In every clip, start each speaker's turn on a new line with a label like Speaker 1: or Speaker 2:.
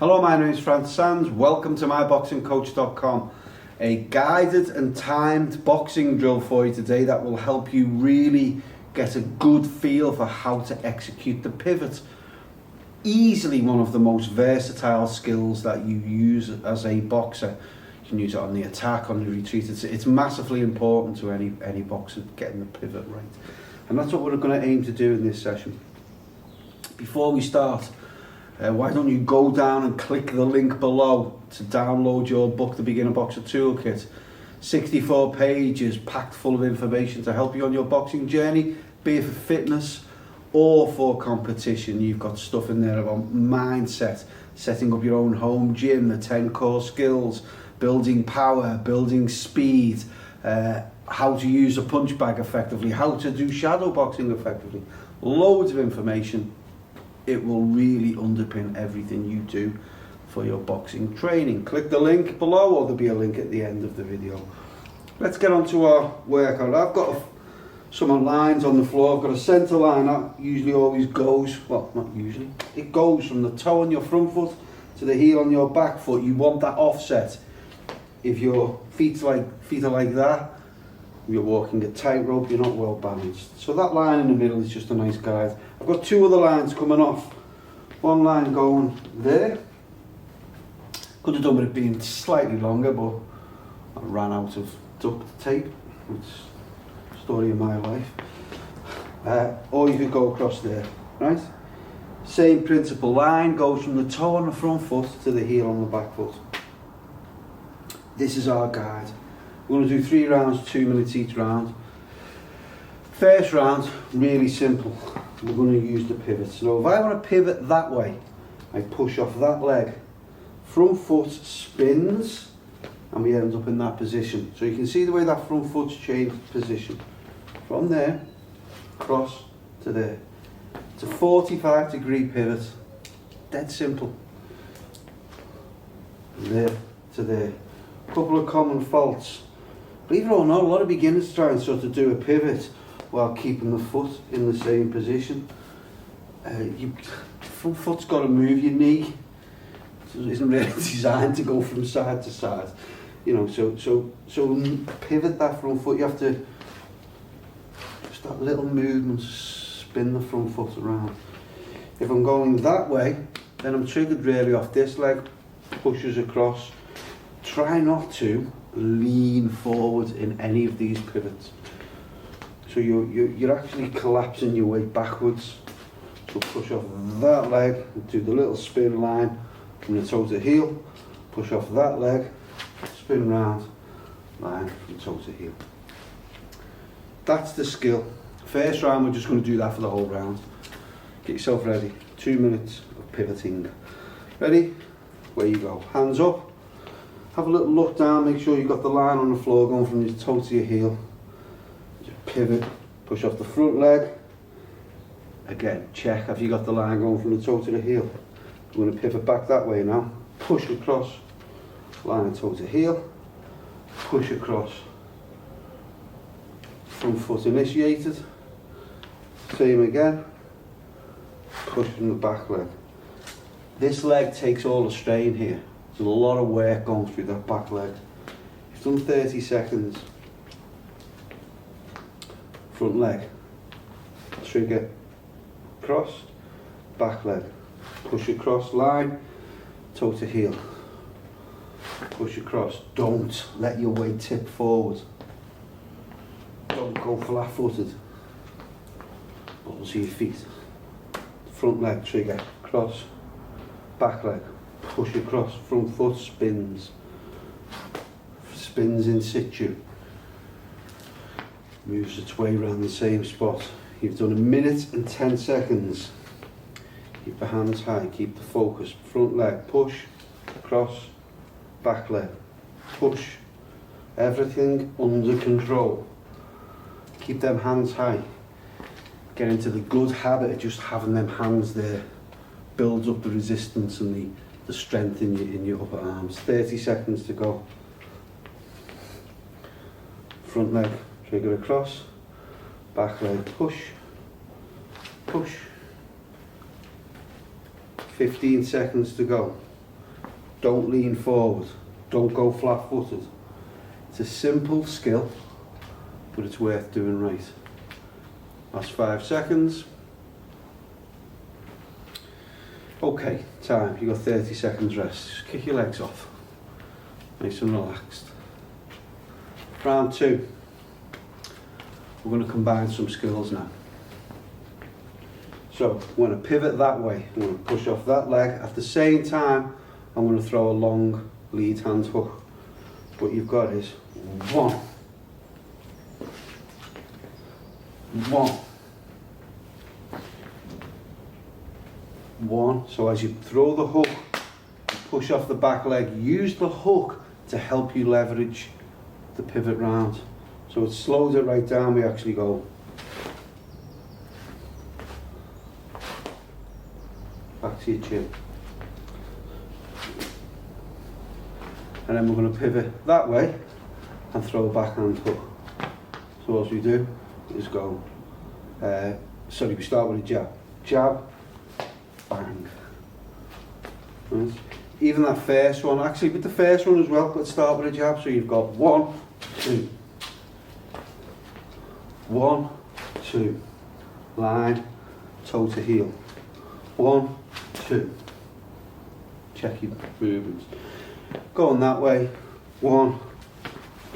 Speaker 1: Hello, my name is Fran. Welcome to MyBoxingCoach.com. A guided and timed boxing drill for you today that will help you really get a good feel for how to execute the pivot. Easily one of the most versatile skills that you use as a boxer. You can use it on the attack, on the retreat. It's massively important to any boxer getting the pivot right. And that's what we're going to aim to do in this session. Before we start, why don't you go down and click the link below to download your book, The Beginner Boxer Toolkit. 64 pages packed full of information to help you on your boxing journey, be it for fitness or for competition. You've got stuff in there about mindset, setting up your own home gym, the 10 core skills, building power, building speed, how to use a punch bag effectively, how to do shadow boxing effectively. Loads of information. It will really underpin everything you do for your boxing training. Click the link below, or there'll be a link at the end of the video. Let's get on to our workout. I've got some lines on the floor. I've got a centre line that usually always goes, well, not usually, it goes from the toe on your front foot to the heel on your back foot. You want that offset. If your feet are like that, you're walking a tightrope, you're not well balanced. So that line in the middle is just a nice guide. I've got two other lines coming off. One line going there. Could have done with it being slightly longer, but I ran out of duct tape. It's the story of my life. Or you could go across there, right? Same principle. Line goes from the toe on the front foot to the heel on the back foot. This is our guide. We're going to do 3 rounds, 2 minutes each round. First round, really simple. We're going to use the pivot. So if I want to pivot that way, I push off that leg. Front foot spins, and we end up in that position. So you can see the way that front foot's changed position. From there, across to there. It's a 45-degree pivot. Dead simple. There to there. A couple of common faults. Believe it or not, a lot of beginners try and sort of do a pivot while keeping the foot in the same position. Front foot's got to move. Your knee isn't really designed to go from side to side. You know, so pivot that front foot. You have to just that little movement, spin the front foot around. If I'm going that way, then I'm triggered really off this leg, pushes across. Try not to lean forward in any of these pivots. So you're actually collapsing your weight backwards. So push off that leg, do the little spin line from the toe to heel, push off that leg, spin round, line from toe to heel. That's the skill. First round, we're just going to do that for the whole round. Get yourself ready. 2 minutes of pivoting. Ready? Where you go. Hands up. Have a little look down, make sure you've got the line on the floor going from your toe to your heel. Just pivot, push off the front leg. Again, check, have you got the line going from the toe to the heel? I'm going to pivot back that way now. Push across, line toe to heel. Push across. Front foot initiated. Same again. Push from the back leg. This leg takes all the strain here. There's a lot of work going through that back leg. You've done 30 seconds. Front leg. Trigger. Cross. Back leg. Push across line. Toe to heel. Push across. Don't let your weight tip forward. Don't go flat footed. Bubble to your feet. Front leg trigger. Cross. Back leg. Push across, front foot spins. Spins in situ. Moves its way around the same spot. You've done 1 minute and 10 seconds. Keep the hands high, keep the focus. Front leg, push, cross, back leg, push. Everything under control. Keep them hands high. Get into the good habit of just having them hands there. Builds up the resistance and the strength in your upper arms. 30 seconds to go. Front leg, trigger across. Back leg, push. Push. 15 seconds to go. Don't lean forward. Don't go flat-footed. It's a simple skill, but it's worth doing right. Last 5 seconds. Okay, time. You've got 30 seconds rest. Just kick your legs off. Nice and relaxed. Round 2. We're going to combine some skills now. So I'm going to pivot that way. I'm going to push off that leg. At the same time, I'm going to throw a long lead hand hook. What you've got is 1, 1, 1. So as you throw the hook, push off the back leg, use the hook to help you leverage the pivot round. So it slows it right down. We actually go back to your chin. And then we're going to pivot that way and throw a backhand hook. So what we do is go, we start with a jab. Jab, bang. Right. Even that first one, actually with the first one as well, let's start with a jab. So you've got 1, 2. 1, 2. Line, toe to heel. 1, 2. Check your movements. Going that way, 1,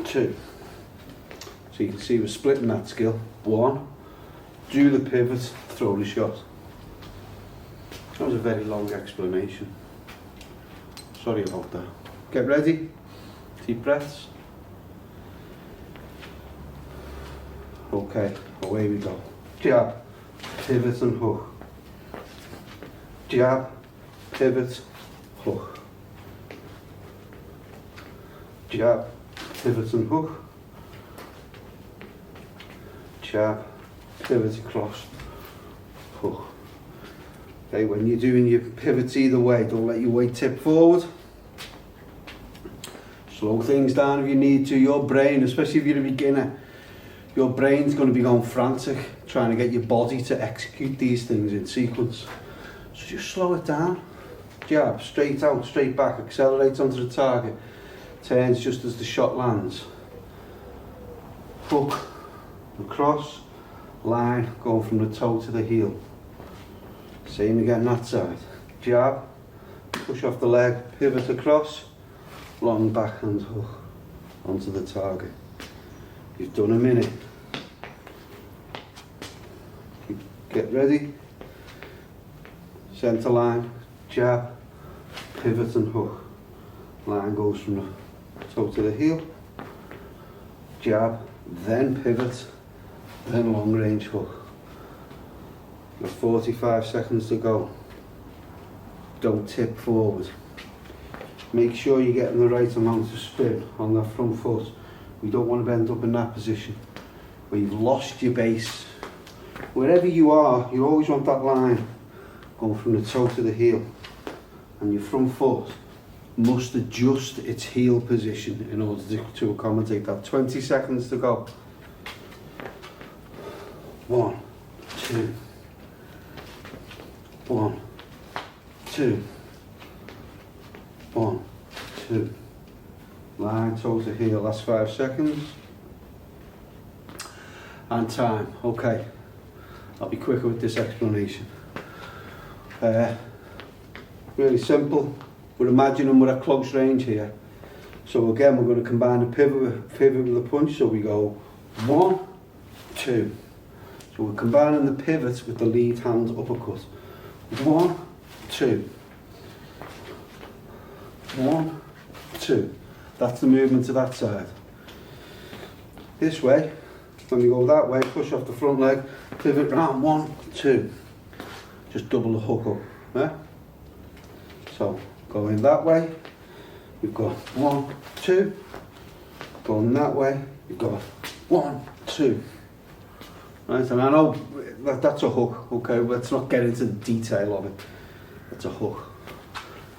Speaker 1: 2. So you can see we're splitting that skill. 1, do the pivot, throw the shot. That was a very long explanation. Sorry about that. Get ready, deep breaths. Okay, away we go. Jab, pivot and hook. Jab, pivot, hook. Jab, pivot and hook. Jab, pivot across, hook. Okay, when you're doing your pivots either way, don't let your weight tip forward. Slow things down if you need to. Your brain, especially if you're a beginner, your brain's going to be going frantic trying to get your body to execute these things in sequence. So just slow it down. Jab, straight out, straight back, accelerate onto the target. Turns just as the shot lands. Hook, across, line, going from the toe to the heel. Same again that side. Jab, push off the leg, pivot across, long backhand hook onto the target. You've done a minute. Get ready. Centre line, jab, pivot and hook. Line goes from the toe to the heel. Jab, then pivot, then long range hook. You've got 45 seconds to go. Don't tip forward. Make sure you're getting the right amount of spin on that front foot. We don't want to end up in that position where you've lost your base. Wherever you are, you always want that line going from the toe to the heel, and your front foot must adjust its heel position in order to accommodate that. 20 seconds to go. 1, 2. 1, 2. 1, 2. Line, toe to heel, last 5 seconds. And time. Okay. I'll be quicker with this explanation. Really simple. We're imagining we're at close range here. So again, we're going to combine a pivot with a punch. So we go 1, 2. So we're combining the pivots with the lead hand uppercut. 1, 2. 1, 2. That's the movement to that side. This way, when we go that way, push off the front leg, pivot round, 1, 2. Just double the hook up. Yeah? So, going that way, we've got 1, 2. Going that way, we've got 1, 2. Right, and I know that's a hook, okay? Let's not get into the detail of it. That's a hook.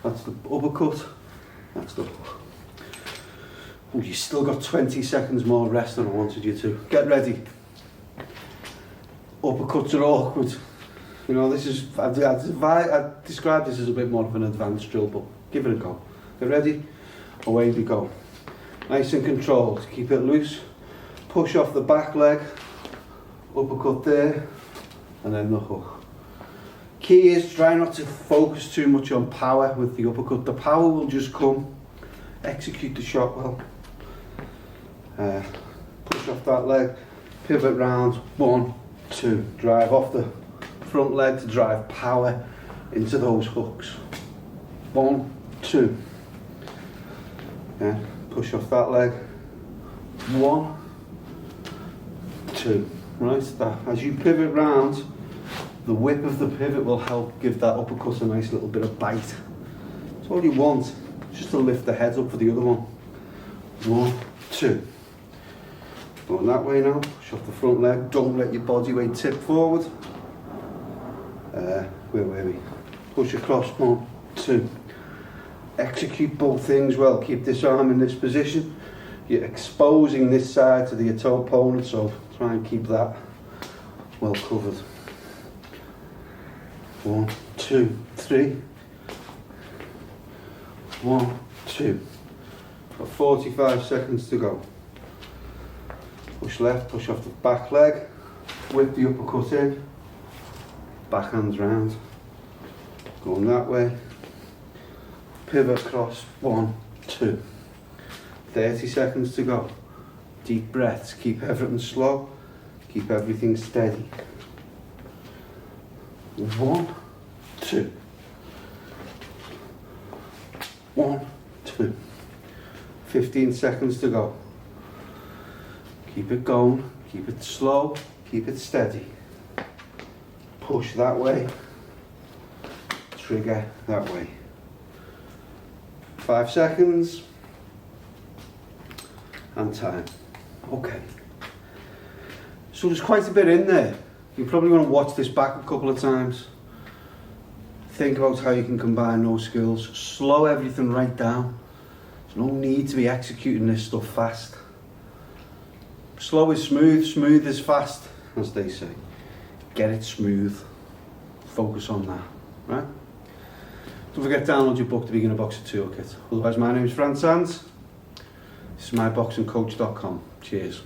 Speaker 1: That's the uppercut, that's the hook. Oh, you still got 20 seconds more rest than I wanted you to. Get ready. Uppercuts are awkward. You know, this is, I describe this as a bit more of an advanced drill, but give it a go. Get ready? Away we go. Nice and controlled. Keep it loose. Push off the back leg. Uppercut there. And then the hook. Key is try not to focus too much on power with the uppercut. The power will just come. Execute the shot well. Push off that leg. Pivot round. 1, 2. Drive off the front leg to drive power into those hooks. 1, 2. Yeah, push off that leg. 1, 2. Right, that. As you pivot round, the whip of the pivot will help give that uppercut a nice little bit of bite. That's all you want, just to lift the head up for the other one. 1, 2. Going that way now. Push off the front leg. Don't let your body weight tip forward. Where were we? Push across. 1, 2. Execute both things well. Keep this arm in this position. You're exposing this side to the opponent, so try and keep that well covered. 1, 2, 3. 1, 2. Got 45 seconds to go. Push left, push off the back leg. Whip the uppercut in. Back hands round. Going that way. Pivot across. 1, 2. 30 seconds to go. Deep breaths. Keep everything slow. Keep everything steady. 1, 2. 1, 2. 15 seconds to go. Keep it going. Keep it slow. Keep it steady. Push that way. Trigger that way. 5 seconds. And time. Okay. So there's quite a bit in there. You're probably going to watch this back a couple of times. Think about how you can combine those skills. Slow everything right down. There's no need to be executing this stuff fast. Slow is smooth, smooth is fast, as they say. Get it smooth. Focus on that, right? Don't forget to download your book, The Beginner Boxer Toolkit. Otherwise, my name is Fran. This is MyBoxingCoach.com. Cheers.